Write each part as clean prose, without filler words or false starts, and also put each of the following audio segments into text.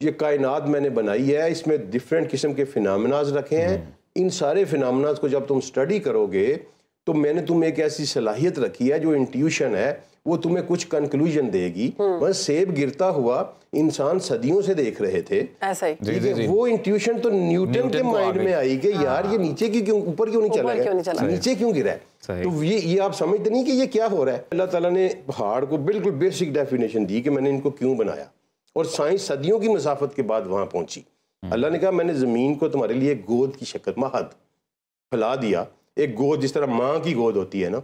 ये कायनात मैंने बनाई है, इसमें डिफरेंट किस्म के फिनोमेनाज रखे हैं। इन सारे फिनोमेनाज को जब तुम स्टडी करोगे तो मैंने तुम्हें एक ऐसी सलाहियत रखी है, जो इंट्यूशन है वो तुम्हें कुछ कंक्लूजन देगी। बस सेब गिरता हुआ इंसान सदियों से देख रहे थे, ऐसा ही ठीक है। वो इंट्यूशन तो न्यूटन के माइंड में आई कि यार ये नीचे की क्यों, ऊपर क्यों नहीं चला गया, नीचे क्यों गिरा है। तो ये आप समझते नहीं कि ये क्या हो रहा है। अल्लाह ताला ने पहाड़ को बिल्कुल बेसिक डेफिनेशन दी कि मैंने इनको क्यों बनाया, और साइंस सदियों की मसाफत के बाद वहां पहुंची। अल्लाह ने कहा मैंने ज़मीन को तुम्हारे लिए गोद की शक्ल महद फैला दिया। एक गोद जिस तरह माँ की गोद होती है ना,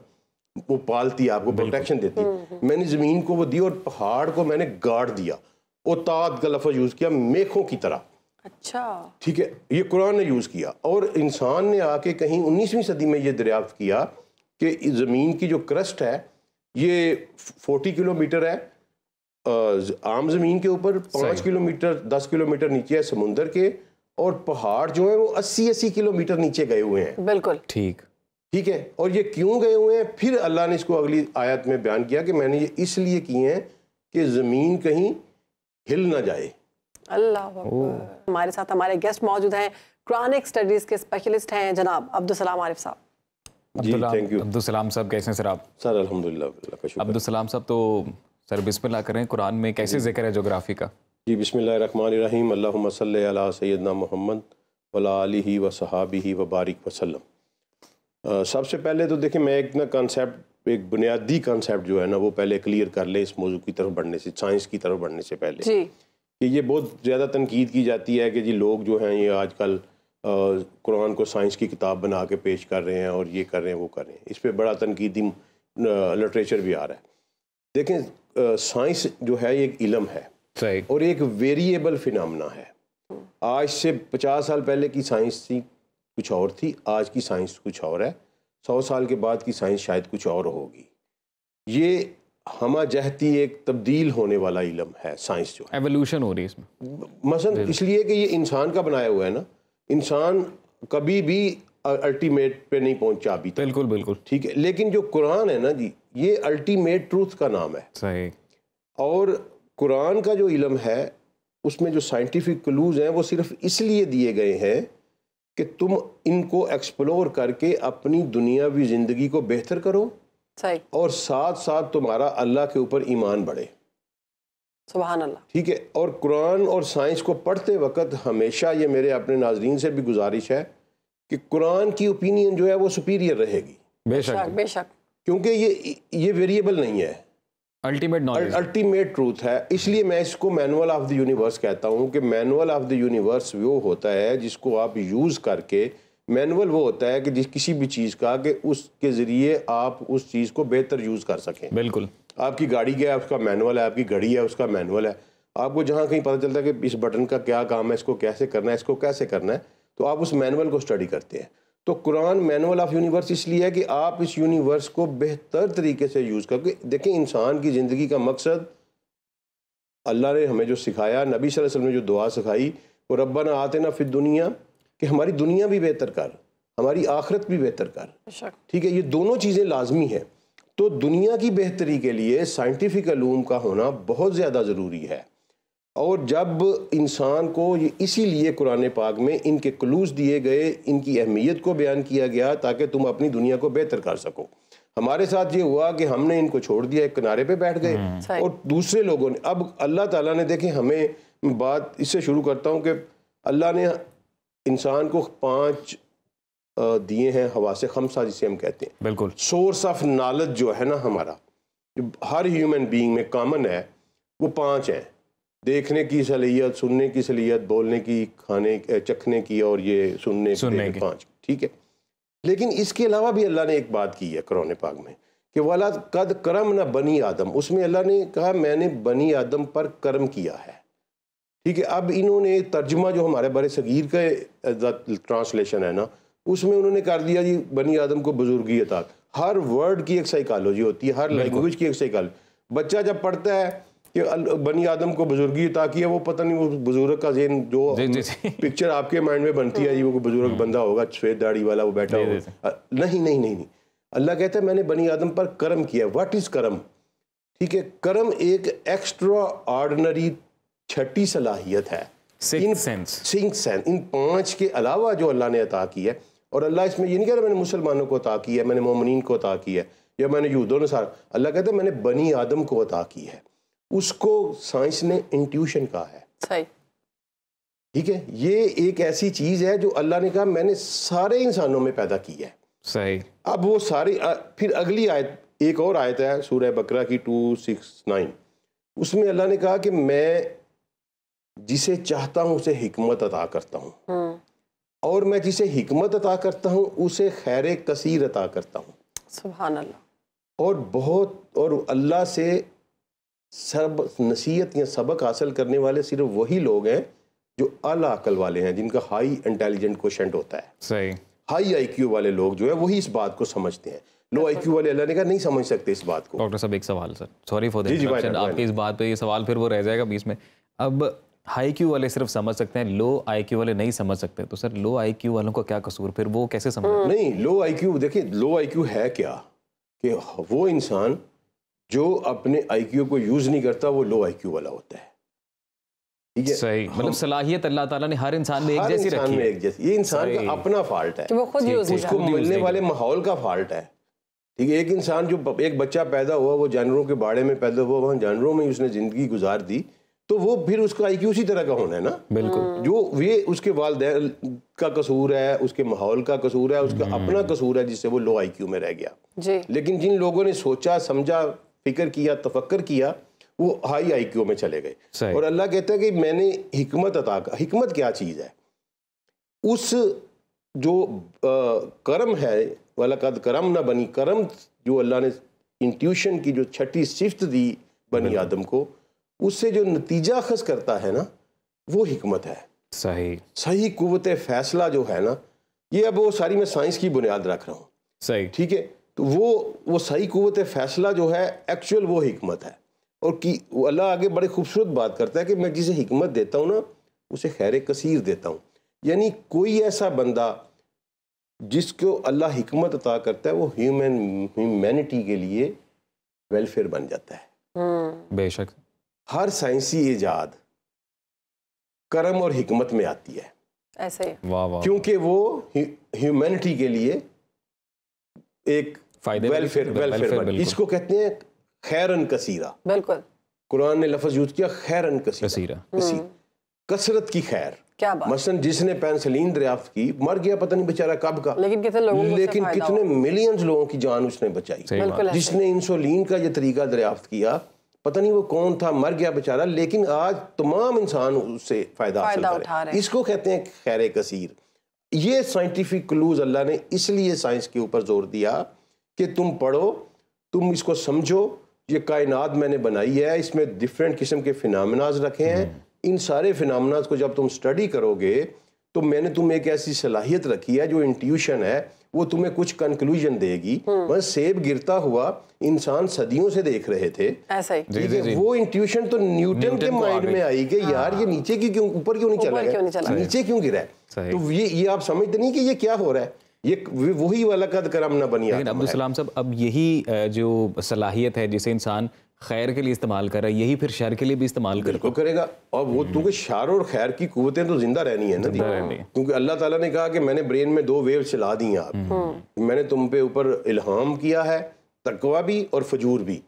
वो पालती है, आपको प्रोटेक्शन देती है। मैंने ज़मीन को वो दी और पहाड़ को मैंने गाड़ दिया। ओताद का लफ्ज़ यूज़ किया, मेखों की तरह। अच्छा, ठीक है, ये कुरान ने यूज़ किया। और इंसान ने आके कहीं 19वीं सदी में ये दरियाफ्त किया कि ज़मीन की जो क्रस्ट है ये 40 किलोमीटर है आम ज़मीन के ऊपर, 5 किलोमीटर 10 किलोमीटर नीचे है समुंदर के, और पहाड़ जो है वो 80-80 किलोमीटर नीचे गए हुए हैं। बिल्कुल ठीक है। और ये क्यों गए हुए हैं, फिर अल्लाह ने इसको अगली आयत में बयान किया कि मैंने ये इसलिए किए हैं कि ज़मीन कहीं हिल ना जाए। अल्लाह हमारे साथ हमारे गेस्ट मौजूद हैं, कुरानिक स्टडीज़ के स्पेशलिस्ट हैं जनाब अब्दुल सलाम आरिफ साहब। जी थैंक यू। अब्दुल सलाम साहब कैसे हैं सर आप? सर अल्हम्दुलिल्लाह। अब्दुल सलाम साहब तो सर बिस्मिल्लाह करें, कुरान में कैसे जिक्र है जोग्राफी का? जी बिस्मिल्लाहिर्रहमानिर्रहीम, अल्लाहुम्मा सल्ली अला सय्यदना मुहम्मद वला आलिहि व सहाबिहि व बारिक वसल्लम। सबसे पहले तो देखिए मैं एक ना कॉन्सेप्ट, एक बुनियादी कॉन्सेप्ट जो है ना वो पहले क्लियर कर ले इस मौजू की तरफ बढ़ने से, साइंस की तरफ बढ़ने से पहले जी। कि ये बहुत ज़्यादा तनकीद की जाती है कि जी लोग जो हैं ये आजकल कुरान को साइंस की किताब बना के पेश कर रहे हैं और ये कर रहे हैं वो कर रहे हैं। इस पर बड़ा तनकीदी लिटरेचर भी आ रहा है। देखें साइंस जो है ये एक इल्म है और एक वेरिएबल फिनोमेना है। आज से 50 साल पहले की साइंस थी कुछ और थी, आज की साइंस कुछ और है, 100 साल के बाद की साइंस शायद कुछ और होगी। ये हमा जहती एक तब्दील होने वाला इल्म है साइंस, जो एवोल्यूशन हो रही है इसमें। मसलन इसलिए कि ये इंसान का बनाया हुआ है ना, इंसान कभी भी अल्टीमेट पे नहीं पहुंचा अभी तक। बिल्कुल बिल्कुल ठीक है, लेकिन जो कुरान है ना जी, ये अल्टीमेट ट्रूथ का नाम है। सही। और कुरान का जो इल्म है उसमें जो साइंटिफिक क्लूज हैं वो सिर्फ इसलिए दिए गए हैं कि तुम इनको एक्सप्लोर करके अपनी दुनियावी ज़िंदगी को बेहतर करो, सही, और साथ साथ तुम्हारा अल्लाह के ऊपर ईमान बढ़े। सुभान अल्लाह। ठीक है। और कुरान और साइंस को पढ़ते वक्त हमेशा ये मेरे अपने नाजरीन से भी गुजारिश है कि कुरान की ओपिनियन जो है वो सुपीरियर रहेगी। बेशक बेशक, क्योंकि ये वेरिएबल नहीं है, अल्टीमेट नॉलेज, अल्टीमेट ट्रूथ है। इसलिए मैं इसको मैनुअल ऑफ द यूनिवर्स कहता हूँ कि मैनुअल ऑफ द यूनिवर्स वो होता है जिसको आप यूज़ करके, मैनुअल वो होता है कि जिस किसी भी चीज़ का कि उसके ज़रिए आप उस चीज़ को बेहतर यूज़ कर सकें। बिल्कुल। आपकी गाड़ी क्या है उसका मैनुअल है, आपकी घड़ी है उसका मैनुअल है। आपको जहाँ कहीं पता चलता है कि इस बटन का क्या काम है, इसको कैसे करना है, इसको कैसे करना है, तो आप उस मैनुअल को स्टडी करते हैं। तो कुरान मैनुअल ऑफ यूनिवर्स इसलिए है कि आप इस यूनिवर्स को बेहतर तरीके से यूज़ करके देखें। इंसान की ज़िंदगी का मकसद अल्लाह ने हमें जो सिखाया, नबी सल्लल्लाहु अलैहि वसल्लम ने जो दुआ सिखाई, वो रब्बना आतिना फिद दुनिया, कि हमारी दुनिया भी बेहतर कर, हमारी आखिरत भी बेहतर कर। ठीक है, ये दोनों चीज़ें लाजमी हैं। तो दुनिया की बेहतरी के लिए साइंटिफिक अलूम का होना बहुत ज़्यादा ज़रूरी है। और जब इंसान को ये इसीलिए कुरान पाक में इनके क्लूज दिए गए, इनकी अहमियत को बयान किया गया ताकि तुम अपनी दुनिया को बेहतर कर सको। हमारे साथ ये हुआ कि हमने इनको छोड़ दिया, एक किनारे पे बैठ गए, और दूसरे लोगों ने, अब अल्लाह ताला ने, देखें हमें बात इससे शुरू करता हूँ कि अल्लाह ने इंसान को 5 दिए हैं, हवासे खमसा जिसे हम कहते हैं। बिल्कुल। सोर्स ऑफ नॉलेज जो है ना हमारा, जो हर ह्यूमन बीइंग में कॉमन है, वो 5 हैं। देखने की सलाहियत, सुनने की सलाहियत, बोलने की, खाने चखने की, और ये सुनने की 5। ठीक है, लेकिन इसके अलावा भी अल्लाह ने एक बात की है कुरान पाक में कि वाला कद करम ना बनी आदम। उसमें अल्लाह ने कहा मैंने बनी आदम पर करम किया है। ठीक है, अब इन्होंने तर्जुमा जो हमारे बड़े सगीर का ट्रांसलेशन है ना, उसमें उन्होंने कर दिया जी बनी आदम को बुजुर्गी अता। हर वर्ड की एक साइकोलॉजी होती है, हर लैंग्वेज की एक साइकोलॉजी। बच्चा जब पढ़ता है कि बनी आदम को बुजुर्गी अता की है, वो पता नहीं वो बुजुर्ग का ज़हन जो पिक्चर आपके माइंड में बनती है, वो बुजुर्ग बंदा होगा, सफ़ेद दाढ़ी वाला, वो बैठा होगा। नहीं, अल्लाह कहता है मैंने बनी आदम पर करम किया। व्हाट इज़ करम? ठीक है, करम एक एक्स्ट्रा ऑर्डिनरी छठी सलाहियत है, सिक्स्थ सेंस, इन 5 के अलावा जो अल्लाह ने अता की है। और अल्लाह इसमें ये नहीं कह रहा मैंने मुसलमानों को अता की है, मैंने मोमिनीन को अता की है, या मैंने यूदों ने सारा। अल्लाह कहता है मैंने बनी आदम को अता की है। उसको साइंस ने इंट्यूशन कहा है। सही, ठीक है, ये एक ऐसी चीज है जो अल्लाह ने कहा मैंने सारे इंसानों में पैदा की है। सही। अब वो सारे फिर अगली आयत, एक और आयत है सूरह बकरा की 269, उसमें अल्लाह ने कहा कि मैं जिसे चाहता हूं उसे हिकमत अता करता हूं, और मैं जिसे हिकमत अता करता हूं उसे खैर कसीर अता करता हूं। सुभान अल्लाह। और बहुत, और अल्लाह से सब नसीहत या सबक हासिल करने वाले सिर्फ वही लोग हैं जो आला अकल वाले हैं, जिनका हाई इंटेलिजेंट क्वोशेंट होता है। सही। हाई आईक्यू वाले लोग जो है वही इस बात को समझते हैं। लो आईक्यू वाले अल्लाह ने कहा नहीं समझ सकते इस बात को। डॉक्टर साहब एक सवाल सर, सॉरी फॉर द जी, इंटरप्शन, आपकी इस बात पे ये सवाल फिर वो रह जाएगा बीच में। अब हाई क्यू वाले सिर्फ समझ सकते हैं, लो आईक्यू वाले नहीं समझ सकते, तो सर लो आईक्यू वालों का क्या कसूर, फिर वो कैसे समझ? नहीं, लो आईक्यू, देखिए लो आईक्यू है क्या, कि वो इंसान जो अपने आईक्यू को यूज नहीं करता वो लो आईक्यू वाला होता है। ठीक है, सही। मतलब सलाहियत अल्लाह ताला ने हर इंसान में एक हर जैसी इंसान रखी में है। एक जैसी, ये इंसान का अपना फॉल्ट है, कि वो खुद यूज नहीं उसको करता। मिलने वाले माहौल का फॉल्ट है। ठीक है, एक इंसान जो एक बच्चा पैदा हुआ वो जानवरों के बाड़े में पैदा हुआ, वहाँ जानवरों में उसने जिंदगी गुजार दी, तो वो फिर उसका आईक्यू उसी तरह का होना है ना। बिल्कुल। जो ये उसके वालिदैन का कसूर है, उसके माहौल का कसूर है, उसका अपना कसूर है जिससे वो लो आईक्यू में रह गया जी। लेकिन जिन लोगों ने सोचा समझा, फिक्र किया, तफक्कर किया, वो हाई आईक्यू में चले गए। और अल्लाह कहता है कि मैंने हिकमत अता कर। हिकमत क्या चीज़ है? उस जो करम है, वाला कद करम ना बनी, करम जो अल्लाह ने इंट्यूशन की जो छठी सिफ्त दी बनी आदम को, उससे जो नतीजा अखज़ करता है ना, वो हिकमत है। सही। सही कुव्वत फैसला जो है ना, ये अब वो सारी मैं साइंस की बुनियाद रख रहा हूँ। सही। ठीक है, तो वो सही कुव्वत फैसला जो है एक्चुअल वो हिकमत है। और कि अल्लाह आगे बड़े खूबसूरत बात करता है कि मैं जिसे हिकमत देता हूँ ना उसे खैर कसीर देता हूँ। यानी कोई ऐसा बंदा जिसको अल्लाह हिकमत अता करता है वो ह्यूमैनिटी के लिए वेलफेयर बन जाता है। बेशक। हर साइंसी इजाद करम और हिकमत में आती है। ऐसे वाह वाह। क्योंकि वो ह्यूमैनिटी के लिए एक वेलफेयर इसको कहते हैं खैरन कसीरा। बिल्कुल, कुरान ने लफ्ज़ यूज किया खैरन कसीरा, कसरत की खैर। क्या बात। मसलन जिसने पेनिसिलिन दरियाफ्त की मर गया पता नहीं बेचारा कब का, लेकिन कितने लोगों को लेकिन कितने मिलियंस लोगों की जान उसने बचाई। जिसने इंसुलिन का ये तरीका दरियाफ्त किया पता नहीं वो कौन था, मर गया बेचारा, लेकिन आज तमाम इंसान उससे फायदा हासिल कर रहे हैं। इसको कहते हैं खैर कसीर। ये साइंटिफिक क्लूज अल्लाह ने इसलिए साइंस के ऊपर जोर दिया कि तुम पढ़ो, तुम इसको समझो, ये कायनात मैंने बनाई है, इसमें डिफरेंट किस्म के फिनोमेनाज रखे हैं। इन सारे फिनोमेनाज को जब तुम स्टडी करोगे तो मैंने तुम्हें एक ऐसी सलाहियत रखी है जो इंट्यूशन है, वो तुम्हें कुछ कंक्लूजन देगी। बस सेब गिरता हुआ इंसान सदियों से देख रहे थे, ऐसा ही। वो इंट्यूशन तो न्यूटन के माइंड में आई कि यार ये नीचे क्यों, ऊपर क्यों नहीं चला गया, नीचे क्यों गिरा है। तो ये आप समझते नहीं कि ये क्या हो रहा है, ये वही वाला कद करम ना बनी। लेकिन अब्दुल सलाम साहब, अब यही जो सलाहियत है जिसे इंसान खैर के लिए इस्तेमाल कर रहा है, यही फिर शर के लिए भी इस्तेमाल करेगा। और वो क्योंकि शर और खैर की कुव्वतें तो जिंदा रहनी है ना, क्योंकि अल्लाह ताला ने कहा कि मैंने ब्रेन में 2 वेव चला दी हैं आप, मैंने तुम पे ऊपर इल्हाम किया है, तकवा भी और फजूर भी।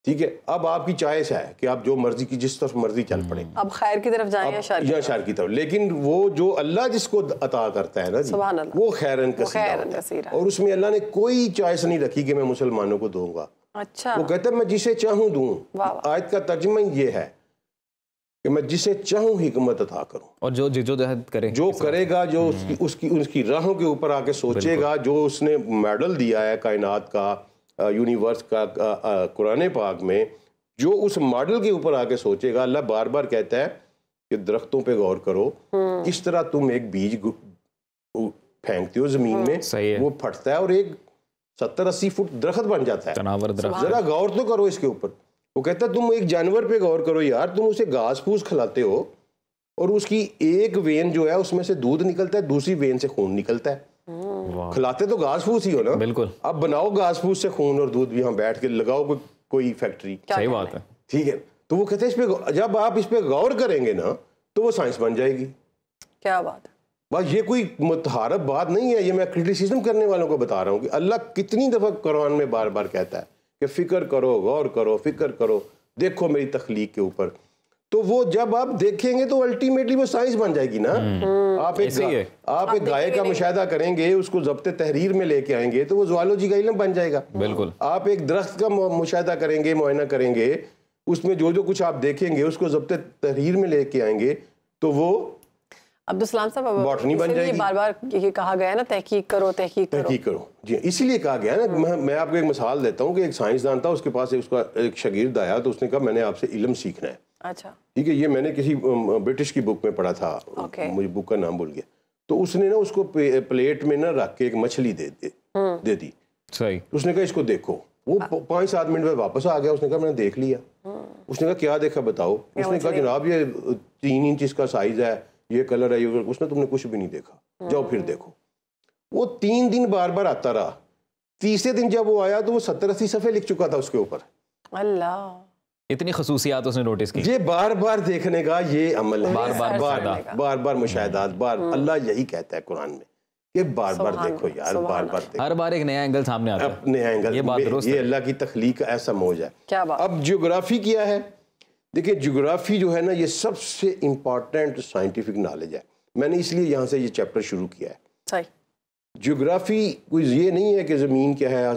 ठीक है, अब आपकी चॉइस है कि आप जो मर्जी की जिस तरफ मर्जी चल पड़े, अब खैर की तरफ जाएं या शर की तरफ। लेकिन वो जो अल्लाह जिसको अता करता है ना जी, वो खैरन कसीरा, और उसमें अल्लाह ने कोई चॉइस नहीं रखी कि मैं मुसलमानों को दूंगा। अच्छा, वो कहता है मैं जिसे चाहूं दूं। आयत का तर्जुमा ये है कि मैं जिसे चाहूं हिकमत अता करूं, और जो जिद्दोजहद करे, जो करेगा, जो उसकी राहों के ऊपर आके सोचेगा, जो उसने मॉडल दिया है कायनात का, यूनिवर्स का कुरान पाक में, जो उस मॉडल के ऊपर आके सोचेगा। अल्लाह बार बार कहता है कि दरख्तों पे गौर करो, किस तरह तुम एक बीज फेंकते हो जमीन में, वो फटता है और एक 70-80 फुट दरख्त बन जाता है। जरा गौर तो करो इसके ऊपर। वो कहता है तुम एक जानवर पे गौर करो यार, तुम उसे घास फूस खिलाते हो और उसकी एक वेन जो है उसमें से दूध निकलता है, दूसरी वेन से खून निकलता है। खिलाते तो घास फूस ही हो ना। बिल्कुल। अब बनाओ घास फूस से खून और दूध भी, यहाँ बैठ के लगाओ कोई फैक्ट्री। सही बात है। ठीक है, तो वो कहते हैं इस पे जब आप इस पे गौर करेंगे ना तो वो साइंस बन जाएगी। क्या बात है। बस ये कोई मुतहारफ बात नहीं है, ये मैं क्रिटिसिज्म करने वालों को बता रहा हूँ कि अल्लाह कितनी दफ़ा कुरान में बार बार कहता है कि फ़िक्र करो, गौर करो, फ़िक्र करो, देखो मेरी तख्लीक के ऊपर। तो वो जब आप देखेंगे तो अल्टीमेटली वो साइंस बन जाएगी ना। आप एक गाय का मुशाहिदा करेंगे, उसको ज़ब्ते तहरीर में लेके आएंगे तो वो ज़ुआलॉजी का इल्म बन जाएगा। बिल्कुल। आप एक दरख्त का मुशाहिदा करेंगे, मुआयना करेंगे, उसमें जो जो कुछ आप देखेंगे उसको ज़ब्ते तहरीर में लेके आएंगे तो वो अब्दुल सलाम साहब बॉटनी बन जाएगी। बार बार ये कहा गया है ना, तहकीक करो, तहकीक करो। जी, इसीलिए कहा गया है ना। मैं आपको एक मिसाल देता हूँ कि एक साइंसदान था, उसके पास उसका एक शागिर्द आया तो उसने कहा मैंने आपसे इल्म सीखना है। अच्छा, ठीक है, ये मैंने किसी ब्रिटिश की बुक में पढ़ा था, मुझे बुक का नाम भूल गया। तो उसने ना उसको प्लेट में ना रख के एक मछली दे दी। सही। उसने कहा इसको देखो। वो 5-7 मिनट में वापस आ गया। उसने कहा मैंने देख लिया। उसने कहा क्या देखा बताओ। उसने कहा जनाब ये 3 इंच इसका साइज है, ये कलर है, ये। उसने तुमने कुछ भी नहीं देखा, जाओ फिर देखो। वो 3 दिन बार बार आता रहा। तीसरे दिन जब वो आया तो वो 70-80 सफ़े लिख चुका था उसके ऊपर। अल्लाह, इतनी खसूसियात उसने नोटिस की। ये बार बार देखने का ये अमल है, बार बार मुशाहिदात। अल्लाह यही कहता है कुरान में कि बार बार देखो यार, बार बार देखो। हर बार एक नया एंगल सामने आता है, नया एंगल। ये बात दुरुस्त है। ये अल्लाह की तख्लीक का ऐसा मौज है। क्या बात। अब ज्योग्राफी क्या है? देखिए ज्योग्राफी जो है ना, ये सबसे इम्पॉर्टेंट साइंटिफिक नॉलेज है। मैंने इसलिए यहाँ से ये चैप्टर शुरू किया है। सही। ज्योग्राफी कोई ये नहीं है कि ज़मीन क्या है,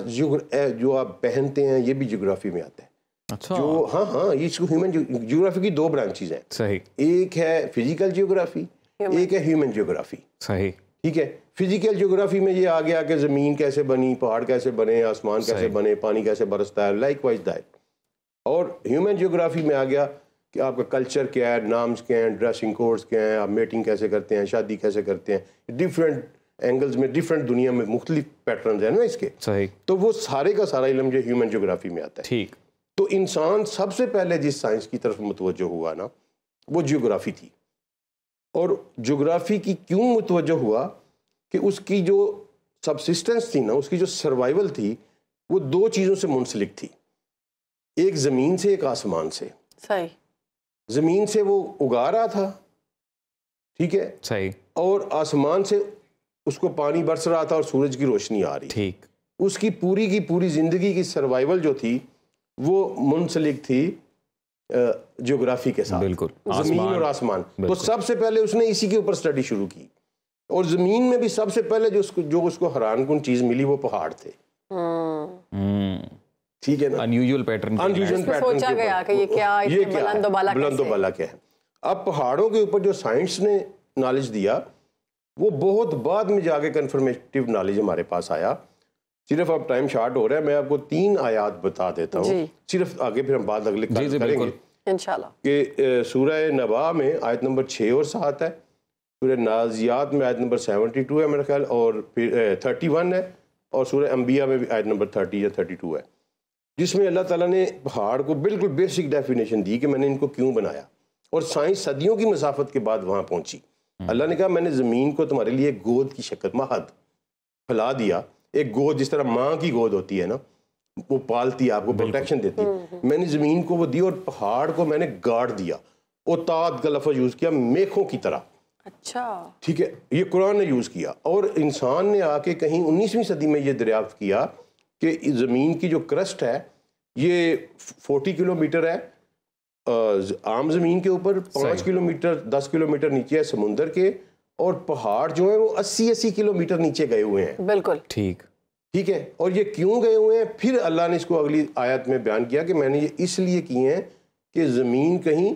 जो आप पहनते हैं ये भी ज्योग्राफी में आता है। अच्छा। जो हाँ, ये इसको ह्यूमन ज्योग्राफी की 2 ब्रांचेज हैं। सही। एक है फिजिकल ज्योग्राफी, एक है ह्यूमन ज्योग्राफी। सही। ठीक है, फिजिकल ज्योग्राफी में ये आ गया कि ज़मीन कैसे बनी, पहाड़ कैसे बने, आसमान कैसे बने, पानी कैसे बरसता है, लाइक वाइज दैट। और ह्यूमन ज्योग्राफी में आ गया कि आपका कल्चर क्या है, नाम्स क्या हैं, ड्रेसिंग कोड्स क्या हैं, आप मेटिंग कैसे करते हैं, शादी कैसे करते हैं, डिफरेंट एंगल्स में, डिफरेंट दुनिया में मुख्तलिफ पैटर्न है ना इसके। सही। तो वो सारे का सारा इल्म जो ह्यूमन ज्योग्राफी में आता है। ठीक। तो इंसान सबसे पहले जिस साइंस की तरफ मुतवज्जो हुआ ना, वो ज्योग्राफी थी। और ज्योग्राफी की क्यों मुतवज्जो हुआ कि उसकी जो सबसिस्टेंस थी ना, उसकी जो सर्वाइवल थी, वो 2 चीज़ों से मुंसलिक थी। एक ज़मीन से, एक आसमान से। सही। ज़मीन से वो उगा रहा था, ठीक है, सही। और आसमान से उसको पानी बरस रहा था और सूरज की रोशनी आ रही। ठीक। उसकी पूरी की पूरी ज़िंदगी की सर्वाइवल जो थी वो मुंसलिक थी ज्योग्राफी के साथ। बिल्कुल। ज़मीन और आसमान। तो सबसे पहले उसने इसी के ऊपर स्टडी शुरू की। और ज़मीन में भी सबसे पहले जो उसको हैरानकुन चीज़ मिली वो पहाड़ थे। ठीक है ना, अनयूजुअल पैटर्न। सोचा गया कि ये क्या बुलंदोबाला क्या है। अब पहाड़ों के ऊपर जो साइंस ने नॉलेज दिया वो बहुत बाद में जाके कन्फर्मेटिव नॉलेज हमारे पास आया। सिर्फ अब टाइम शॉर्ट हो रहा है, मैं आपको 3 आयात बता देता हूँ सिर्फ, आगे फिर हम बात अगले करेंगे इंशाल्लाह। कि सूरह नबा में आयत नंबर 6 और 7 है, सूरह नाज़ियात में आयत नंबर 72 है मेरा ख्याल, और फिर 31 है, और सूरह अंबिया में भी आयत नंबर 30 या 32 है, जिसमें अल्लाह ताला ने पहाड़ को बिल्कुल बेसिक डेफिनेशन दी कि मैंने इनको क्यों बनाया। और साइंस सदियों की मसाफत के बाद वहाँ पहुँची। अल्लाह ने कहा मैंने ज़मीन को तुम्हारे लिए गोद की शक्ल, महद फैला दिया। एक गोद जिस तरह माँ की गोद होती है ना, वो पालती है, आपको प्रोटेक्शन देती है, मैंने ज़मीन को वो दी। और पहाड़ को मैंने गाड़ दिया। ओताद का लफ्ज़ यूज़ किया, मेखों की तरह। अच्छा, ठीक है, ये कुरान ने यूज़ किया। और इंसान ने आके कहीं 19वीं सदी में ये दरियाफ्त किया कि ज़मीन की जो क्रस्ट है ये 40 किलोमीटर है आम ज़मीन के ऊपर, 5 किलोमीटर 10 किलोमीटर नीचे है समुंदर के, और पहाड़ जो है वो 80-80 किलोमीटर नीचे गए हुए हैं। बिल्कुल ठीक, ठीक है। और ये क्यों गए हुए हैं, फिर अल्लाह ने इसको अगली आयत में बयान किया कि मैंने ये इसलिए किए हैं कि ज़मीन कहीं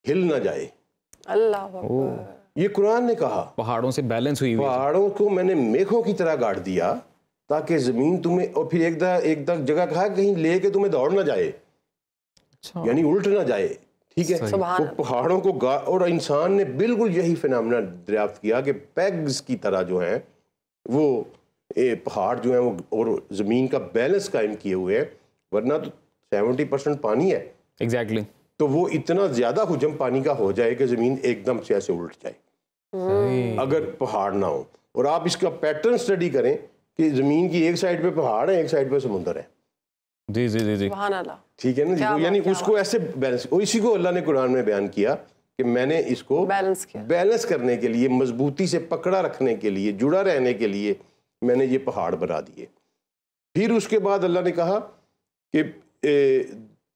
हिल ना जाए। अल्लाह, ये कुरान ने कहा। पहाड़ों से बैलेंस हुई, पहाड़ों को मैंने मेघों की तरह गाड़ दिया ताकि ज़मीन तुम्हें, और फिर एक जगह कहा कहीं लेके तुम्हें दौड़ ना जाए। अच्छा। यानी उल्ट ना जाए, ठीक है। वो पहाड़ों को और इंसान ने बिल्कुल यही फिनोमेना दरियाफ्त किया कि पेग्स की तरह जो है वो पहाड़ जो है वो और ज़मीन का बैलेंस कायम किए हुए हैं, वरना तो 70% पानी है। एग्जैक्टली। तो वो इतना ज़्यादा हुजम पानी का हो जाए कि ज़मीन एकदम से ऐसे उल्ट जाए अगर पहाड़ ना हो। और आप इसका पैटर्न स्टडी करें कि ज़मीन की एक साइड पे पहाड़ है, एक साइड पे समुंदर है, जी जी जी जी, सुभान अल्लाह। ठीक है ना, यानी उसको ऐसे बैलेंस, इसी को अल्लाह ने कुरान में बयान किया कि मैंने इसको बैलेंस करने के लिए, मजबूती से पकड़ा रखने के लिए, जुड़ा रहने के लिए मैंने ये पहाड़ बना दिए। फिर उसके बाद अल्लाह ने कहा कि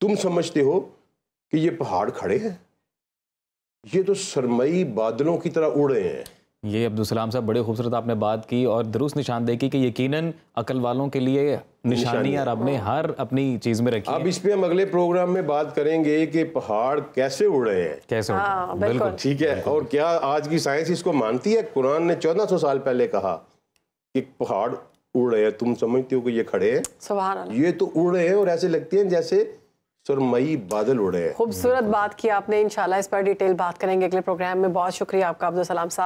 तुम समझते हो कि ये पहाड़ खड़े हैं, ये तो सरमई बादलों की तरह उड़े हैं। ये अब्दुल सलाम साहब बड़े खूबसूरत आपने बात की और दुरुस्त निशानदेही की कि यकीनन अकल वालों के लिए निशानियां रब ने हर अपनी चीज में रखी। अब इस पे हम अगले प्रोग्राम में बात करेंगे कि पहाड़ कैसे उड़ रहे हैं, कैसे उड़ रहे हैं। बिल्कुल ठीक है, और क्या आज की साइंस इसको मानती है। कुरान ने 1400 साल पहले कहा कि पहाड़ उड़ रहे हैं, तुम समझते हो कि ये खड़े हैं, सुभान अल्लाह, ये तो उड़ रहे हैं और ऐसे लगते हैं जैसे सुरमई बादल उड़े हैं। खूबसूरत बात की आपने। इंशाल्लाह इस पर डिटेल बात करेंगे अगले प्रोग्राम में। बहुत शुक्रिया आपका अब्दुल सलाम साहब।